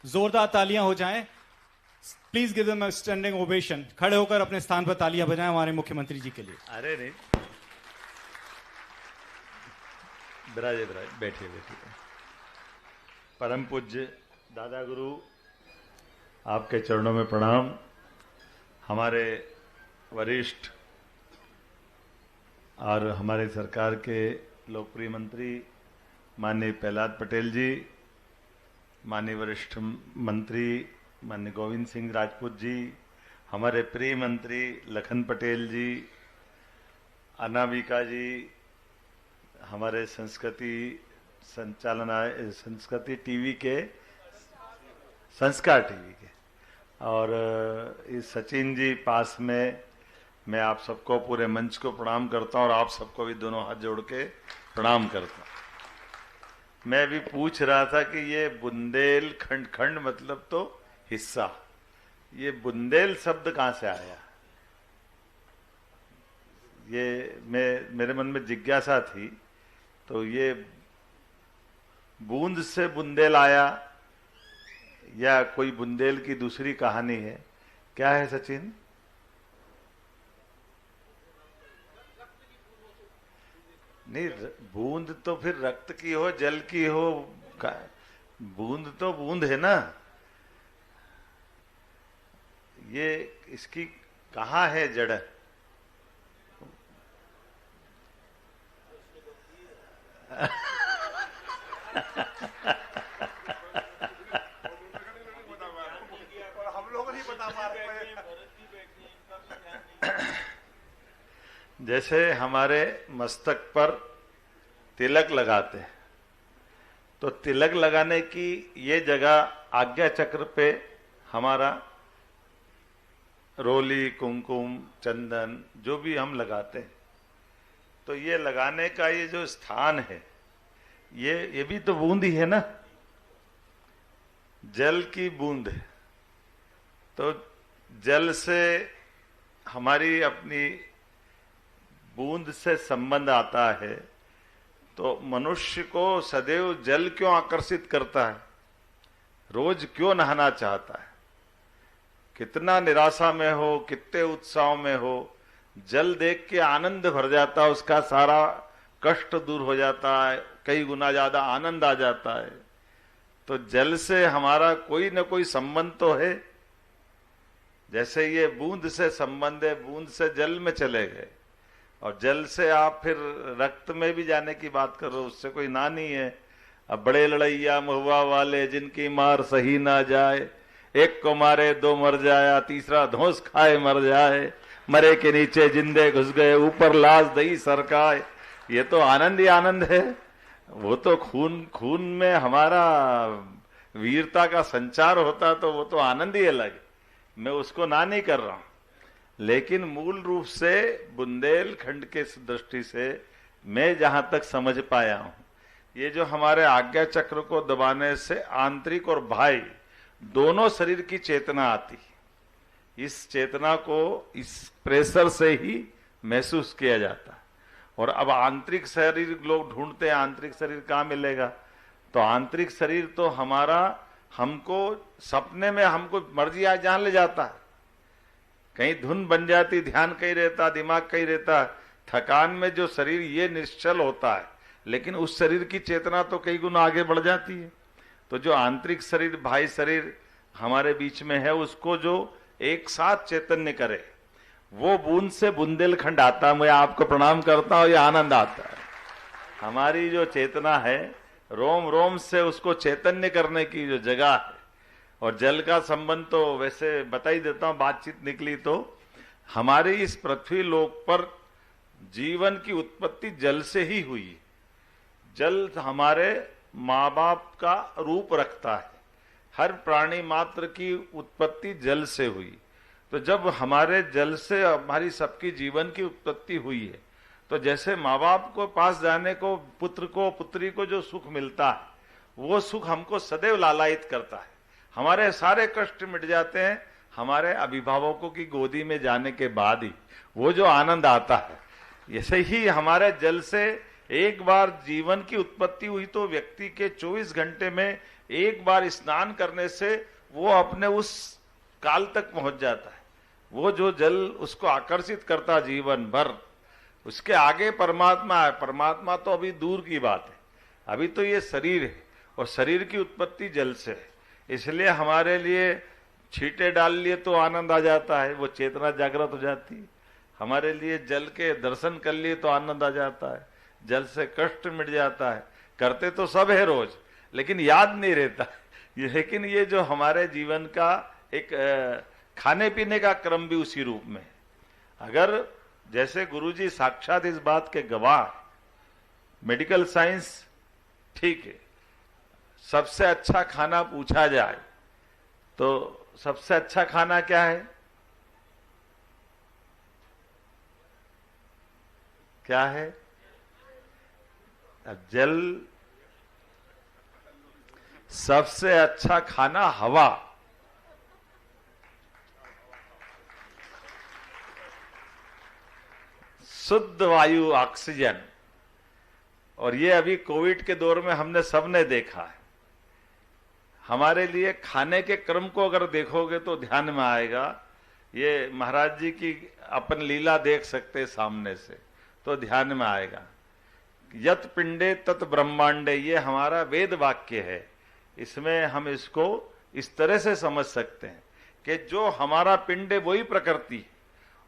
जोरदार तालियां हो जाएं। Please give them a standing ovation. खड़े होकर अपने स्थान पर तालियां बजाएं हमारे मुख्यमंत्री जी के लिए। अरे नहीं, बिराजे बिराजे, बैठिए बैठिए। परम पूज्य दादा गुरु, आपके चरणों में प्रणाम। हमारे वरिष्ठ और हमारे सरकार के लोकप्रिय मंत्री माननीय प्रहलाद पटेल जी, माननीय वरिष्ठ मंत्री माननीय गोविंद सिंह राजपूत जी, हमारे प्रिय मंत्री लखन पटेल जी, अनामिका जी, हमारे संस्कृति टीवी के, संस्कार टीवी के, और इस सचिन जी पास में, मैं आप सबको, पूरे मंच को प्रणाम करता हूं और आप सबको भी दोनों हाथ जोड़ के प्रणाम करता हूं। मैं भी पूछ रहा था कि ये बुंदेलखंड, खंड मतलब तो हिस्सा, ये बुंदेल शब्द कहां से आया? ये मेरे मन में जिज्ञासा थी। तो ये बूंद से बुंदेल आया या कोई बुंदेल की दूसरी कहानी है? क्या है सचिन? नहीं, बूंद तो फिर रक्त की हो, जल की हो, बूंद तो बूंद है ना। ये इसकी कहाँ है जड़? जैसे हमारे मस्तक पर तिलक लगाते हैं, तो तिलक लगाने की ये जगह आज्ञा चक्र पे हमारा रोली, कुमकुम, चंदन जो भी हम लगाते हैं, तो ये लगाने का ये जो स्थान है, ये भी तो बूंद ही है ना, जल की बूंद है। तो जल से हमारी अपनी बूंद से संबंध आता है। तो मनुष्य को सदैव जल क्यों आकर्षित करता है? रोज क्यों नहाना चाहता है? कितना निराशा में हो, कितने उत्साह में हो, जल देख के आनंद भर जाता है, उसका सारा कष्ट दूर हो जाता है, कई गुना ज्यादा आनंद आ जाता है। तो जल से हमारा कोई न कोई संबंध तो है। जैसे ये बूंद से संबंध है, बूंद से जल में चले गए, और जल से आप फिर रक्त में भी जाने की बात करो, उससे कोई ना नहीं है। अब बड़े लड़ैया महुआ वाले, जिनकी मार सही ना जाए, एक को मारे दो मर जाया, तीसरा धौंस खाए मर जाए, मरे के नीचे जिंदे घुस गए, ऊपर लाश दही सरकाए। ये तो आनंद ही आनंद है। वो तो खून खून में हमारा वीरता का संचार होता, तो वो तो आनंद ही अलग है। मैं उसको ना नहीं कर रहा हूं, लेकिन मूल रूप से बुंदेलखंड के दृष्टि से मैं जहां तक समझ पाया हूं, ये जो हमारे आज्ञा चक्र को दबाने से आंतरिक और बाह्य दोनों शरीर की चेतना आती, इस चेतना को इस प्रेशर से ही महसूस किया जाता। और अब आंतरिक शरीर लोग ढूंढते हैं, आंतरिक शरीर कहाँ मिलेगा? तो आंतरिक शरीर तो हमारा, हमको सपने में हमको मर्जी आ जान ले जाता है, कहीं धुन बन जाती, ध्यान कहीं रहता, दिमाग कहीं रहता, थकान में जो शरीर ये निश्चल होता है, लेकिन उस शरीर की चेतना तो कई गुना आगे बढ़ जाती है। तो जो आंतरिक शरीर, बाह्य शरीर हमारे बीच में है, उसको जो एक साथ चैतन्य करे, वो बूंद से बुंदेलखंड आता है। मैं आपको प्रणाम करता हूं, ये आनंद आता है। हमारी जो चेतना है, रोम रोम से उसको चैतन्य करने की जो जगह है। और जल का संबंध तो वैसे बता ही देता हूं, बातचीत निकली तो हमारी इस पृथ्वी लोक पर जीवन की उत्पत्ति जल से ही हुई। जल हमारे माँ बाप का रूप रखता है। हर प्राणी मात्र की उत्पत्ति जल से हुई। तो जब हमारे जल से हमारी सबकी जीवन की उत्पत्ति हुई है, तो जैसे माँ बाप को पास जाने को, पुत्र को, पुत्री को जो सुख मिलता है, वो सुख हमको सदैव लालायित करता है। हमारे सारे कष्ट मिट जाते हैं हमारे अभिभावकों की गोदी में जाने के बाद ही, वो जो आनंद आता है। ऐसे ही हमारे जल से एक बार जीवन की उत्पत्ति हुई, तो व्यक्ति के 24 घंटे में एक बार स्नान करने से वो अपने उस काल तक पहुंच जाता है। वो जो जल उसको आकर्षित करता जीवन भर, उसके आगे परमात्मा है। परमात्मा तो अभी दूर की बात है, अभी तो ये शरीर है, और शरीर की उत्पत्ति जल से है। इसलिए हमारे लिए छींटे डाल लिए तो आनंद आ जाता है, वो चेतना जागृत हो जाती है। हमारे लिए जल के दर्शन कर लिए तो आनंद आ जाता है, जल से कष्ट मिट जाता है। करते तो सब है रोज, लेकिन याद नहीं रहता। लेकिन ये जो हमारे जीवन का एक खाने पीने का क्रम भी उसी रूप में। अगर जैसे गुरुजी साक्षात इस बात के गवाह, मेडिकल साइंस ठीक है, सबसे अच्छा खाना पूछा जाए तो सबसे अच्छा खाना क्या है? क्या है? अब जल। सबसे अच्छा खाना हवा। शुद्ध वायु, ऑक्सीजन। और ये अभी कोविड के दौर में हमने सबने देखा है। हमारे लिए खाने के क्रम को अगर देखोगे तो ध्यान में आएगा। ये महाराज जी की अपन लीला देख सकते सामने से तो ध्यान में आएगा। यत पिंडे तत् ब्रह्मांडे, ये हमारा वेद वाक्य है। इसमें हम इसको इस तरह से समझ सकते हैं कि जो हमारा पिंड है वही प्रकृति है,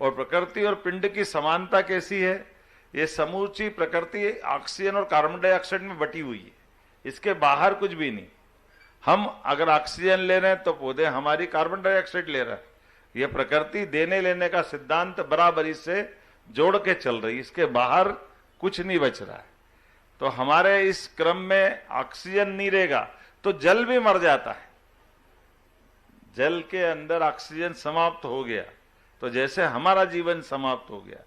और प्रकृति और पिंड की समानता कैसी है? ये समूची प्रकृति ऑक्सीजन और कार्बन डाइऑक्साइड में बटी हुई है, इसके बाहर कुछ भी नहीं। हम अगर ऑक्सीजन ले रहे हैं तो पौधे हमारी कार्बन डाइऑक्साइड ले रहा है। ये प्रकृति देने लेने का सिद्धांत बराबरी से जोड़ के चल रही, इसके बाहर कुछ नहीं बच रहा है। तो हमारे इस क्रम में ऑक्सीजन नहीं रहेगा तो जल भी मर जाता है। जल के अंदर ऑक्सीजन समाप्त हो गया तो जैसे हमारा जीवन समाप्त हो गया,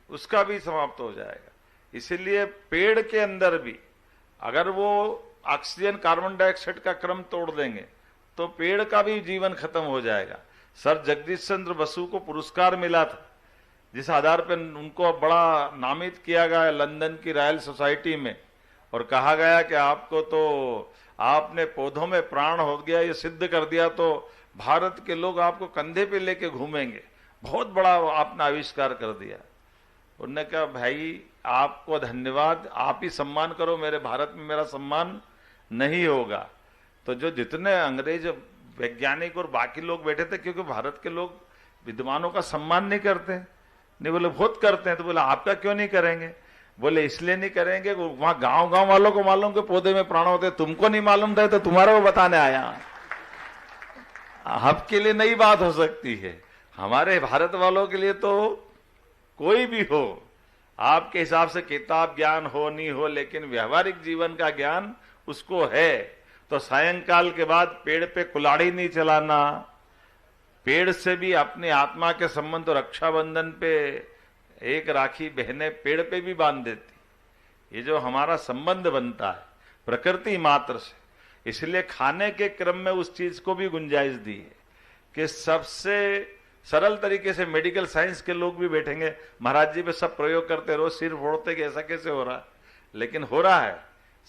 उसका भी समाप्त हो जाएगा। इसीलिए पेड़ के अंदर भी अगर वो ऑक्सीजन कार्बन डाइऑक्साइड का क्रम तोड़ देंगे तो पेड़ का भी जीवन खत्म हो जाएगा। सर जगदीश चंद्र बसु को पुरस्कार मिला था, जिस आधार पर उनको बड़ा नामित किया गया लंदन की रॉयल सोसाइटी में, और कहा गया कि आपको तो आपने पौधों में प्राण हो गया, ये सिद्ध कर दिया तो भारत के लोग आपको कंधे पे लेके घूमेंगे। बहुत बड़ा आपने आविष्कार कर दिया। उन्होंने कहा भाई आपको धन्यवाद, आप ही सम्मान करो, मेरे भारत में मेरा सम्मान नहीं होगा। तो जो जितने अंग्रेज वैज्ञानिक और बाकी लोग बैठे थे, क्योंकि भारत के लोग विद्वानों का सम्मान नहीं करते, नहीं बोले बहुत करते हैं। तो बोले आपका क्यों नहीं करेंगे? बोले इसलिए नहीं करेंगे, वहां गांव गांव वालों को मालूम कि पौधे में प्राण होते, तुमको नहीं मालूम था तो तुम्हारा वो बताने आया। आपके लिए नई बात हो सकती है, हमारे भारत वालों के लिए तो कोई भी हो, आपके हिसाब से किताब ज्ञान हो नहीं हो, लेकिन व्यवहारिक जीवन का ज्ञान उसको है। तो सायंकाल के बाद पेड़ पे कुल्हाड़ी नहीं चलाना, पेड़ से भी अपनी आत्मा के संबंध, रक्षाबंधन पे एक राखी बहने पेड़ पे भी बांध देती। ये जो हमारा संबंध बनता है प्रकृति मात्र से, इसलिए खाने के क्रम में उस चीज को भी गुंजाइश दी है कि सबसे सरल तरीके से मेडिकल साइंस के लोग भी बैठेंगे, महाराज जी पे सब प्रयोग करते, रोज सिर फोड़ते कि ऐसा कैसे हो रहा है, लेकिन हो रहा है,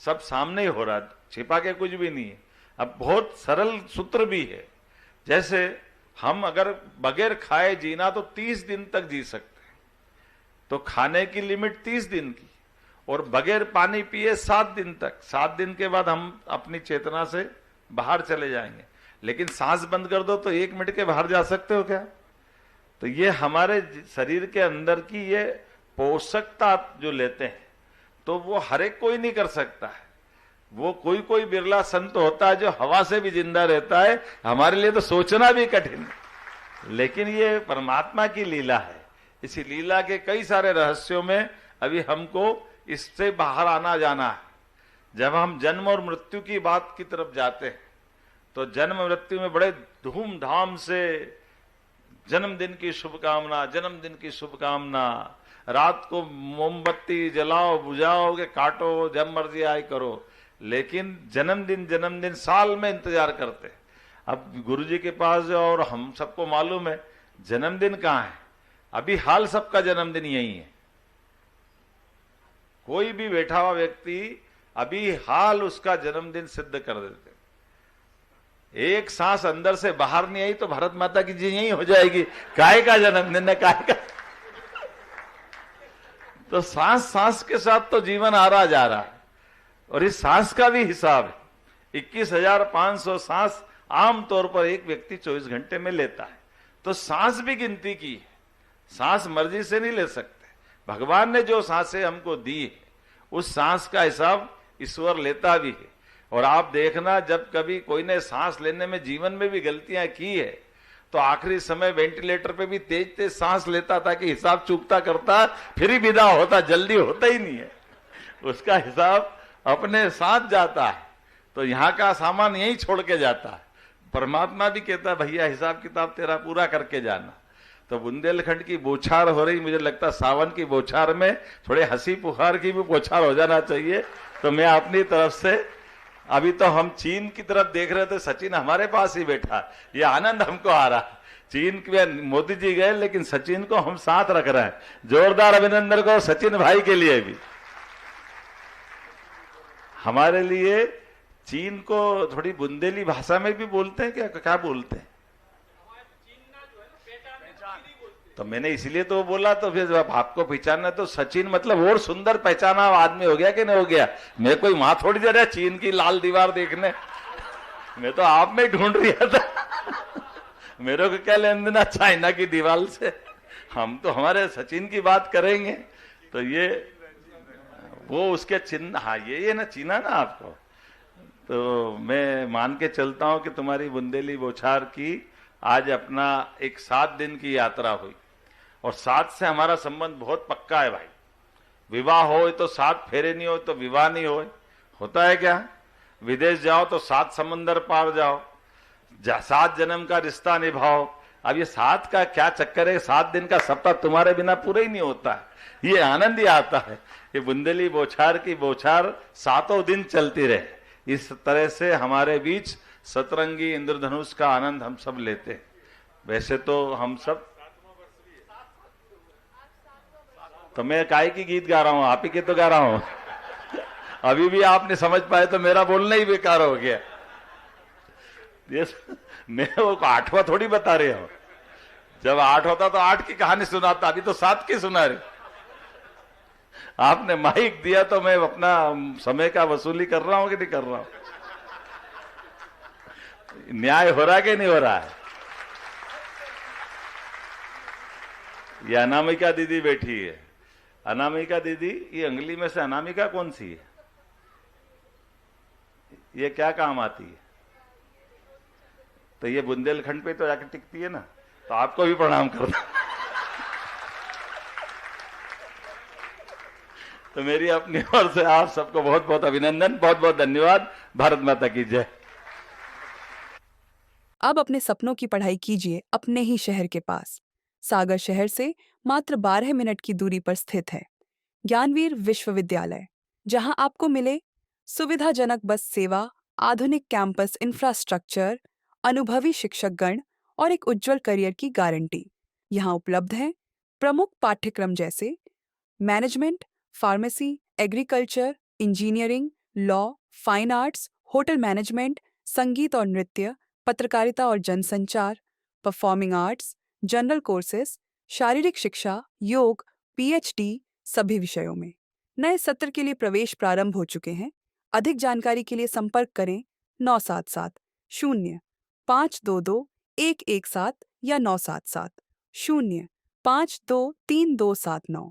सब सामने ही हो रहा है, छिपा के कुछ भी नहीं है। अब बहुत सरल सूत्र भी है, जैसे हम अगर बगैर खाए जीना तो 30 दिन तक जी सकते हैं, तो खाने की लिमिट 30 दिन की, और बगैर पानी पिए 7 दिन तक। 7 दिन के बाद हम अपनी चेतना से बाहर चले जाएंगे, लेकिन सांस बंद कर दो तो 1 मिनट के बाहर जा सकते हो क्या? तो ये हमारे शरीर के अंदर की ये पोषकता जो लेते हैं, तो वो हर एक कोई नहीं कर सकता है। वो कोई कोई बिरला संत होता है जो हवा से भी जिंदा रहता है, हमारे लिए तो सोचना भी कठिन, लेकिन ये परमात्मा की लीला है। इसी लीला के कई सारे रहस्यों में अभी हमको इससे बाहर आना जाना है। जब हम जन्म और मृत्यु की बात की तरफ जाते हैं तो जन्म मृत्यु में बड़े धूमधाम से जन्मदिन की शुभकामना, जन्मदिन की शुभकामना, रात को मोमबत्ती जलाओ बुझाओ के काटो, जब मर्जी आए करो, लेकिन जन्मदिन साल में इंतजार करते। अब गुरुजी के पास और हम सबको मालूम है जन्मदिन कहाँ है, अभी हाल सबका जन्मदिन यही है। कोई भी बैठा हुआ व्यक्ति अभी हाल उसका जन्मदिन सिद्ध कर देते। एक सांस अंदर से बाहर नहीं आई तो भारत माता की जी यही हो जाएगी, काय का जन्मदिन है, काय का। तो सांस सांस के साथ तो जीवन आ रहा जा रहा है, और इस सांस का भी हिसाब है। 21,500 सांस आमतौर पर एक व्यक्ति 24 घंटे में लेता है, तो सांस भी गिनती की है। सांस मर्जी से नहीं ले सकते, भगवान ने जो सांसें हमको दी है उस सांस का हिसाब ईश्वर लेता भी है। और आप देखना, जब कभी कोई ने सांस लेने में जीवन में भी गलतियां की है तो आखिरी समय वेंटिलेटर पे भी तेज तेज सांस लेता था कि हिसाब चूकता करता, फिर ही विदा होता, जल्दी होता ही नहीं है, उसका हिसाब अपने साथ जाता है। तो यहाँ का सामान यहीं छोड़ के जाता है। परमात्मा भी कहता है भैया हिसाब किताब तेरा पूरा करके जाना। तो बुंदेलखंड की बौछार हो रही, मुझे लगता है सावन की बौछार में थोड़े हंसी पुकार की भी बौछार हो जाना चाहिए। तो मैं अपनी तरफ से, अभी तो हम चीन की तरफ देख रहे थे, सचिन हमारे पास ही बैठा, ये आनंद हमको आ रहा। चीन के मोदी जी गए लेकिन सचिन को हम साथ रख रहे हैं। जोरदार अभिनंदन को सचिन भाई के लिए भी। हमारे लिए चीन को थोड़ी बुंदेली भाषा में भी बोलते हैं क्या, क्या बोलते हैं? तो मैंने इसलिए तो बोला, तो फिर जब आपको पहचानना तो सचिन मतलब और सुंदर पहचाना आदमी हो गया कि नहीं हो गया। मैं कोई माँ थोड़ी दे रहा चीन की लाल दीवार देखने, मैं तो आप में ढूंढ रहा था। मेरे को क्या लेन देना चाइना की दीवार से, हम तो हमारे सचिन की बात करेंगे। तो ये वो उसके चिन्ह, हाँ ये ना चिन्ह ना आपको। तो मैं मान के चलता हूं कि तुम्हारी बुंदेली बौछार की आज अपना एक 7 दिन की यात्रा हुई, और 7 से हमारा संबंध बहुत पक्का है भाई। विवाह हो तो 7 फेरे नहीं हो तो विवाह नहीं हो, होता है क्या? विदेश जाओ तो 7 समंदर पार जाओ, 7 जन्म का रिश्ता निभाओ। अब ये 7 का क्या चक्कर है? 7 दिन का सप्ताह तुम्हारे बिना पूरा ही नहीं होता है। ये आनंद ही आता है। ये बुंदेली बौछार की बौछार 7 दिन चलती रहे, इस तरह से हमारे बीच सतरंगी इंद्रधनुष का आनंद हम सब लेते हैं। वैसे तो हम सब, तो मैं काय की गीत गा रहा हूं, आप ही के तो गा रहा हूं। अभी भी आपने समझ पाए तो मेरा बोलना ही बेकार हो गया। ये मैं वो 8वां थोड़ी बता रहे हो, जब 8 होता तो 8 की कहानी सुनाता, अभी तो 7 की सुना रहे। आपने माइक दिया तो मैं अपना समय का वसूली कर रहा हूं कि नहीं कर रहा हूं? न्याय हो रहा है कि नहीं हो रहा है? ये अनामिका दीदी बैठी है। अनामिका दीदी, ये अंगली में से अनामिका कौन सी है? ये क्या काम आती है? तो ये बुंदेलखंड पे तो जाके टिकती है ना, तो आपको भी प्रणाम करना। तो मेरी अपनी ओर से आप सबको बहुत बहुत अभिनंदन, बहुत बहुत धन्यवाद। भारत माता की जय। अब अपने सपनों की पढ़ाई कीजिए अपने ही शहर के पास। सागर शहर से मात्र 12 मिनट की दूरी पर स्थित है ज्ञानवीर विश्वविद्यालय, जहां आपको मिले सुविधाजनक बस सेवा, आधुनिक कैंपस इंफ्रास्ट्रक्चर, अनुभवी शिक्षकगण और एक उज्जवल करियर की गारंटी। यहां उपलब्ध हैं प्रमुख पाठ्यक्रम जैसे management, pharmacy, agriculture, engineering, law, fine arts, hotel management, संगीत और नृत्य, पत्रकारिता और जनसंचार, परफॉर्मिंग आर्ट्स, जनरल कोर्सेज, शारीरिक शिक्षा, योग, पीएचडी सभी विषयों में। नए सत्र के लिए प्रवेश प्रारंभ हो चुके हैं। अधिक जानकारी के लिए संपर्क करें 977 0 522 117 या 977 0 523 279।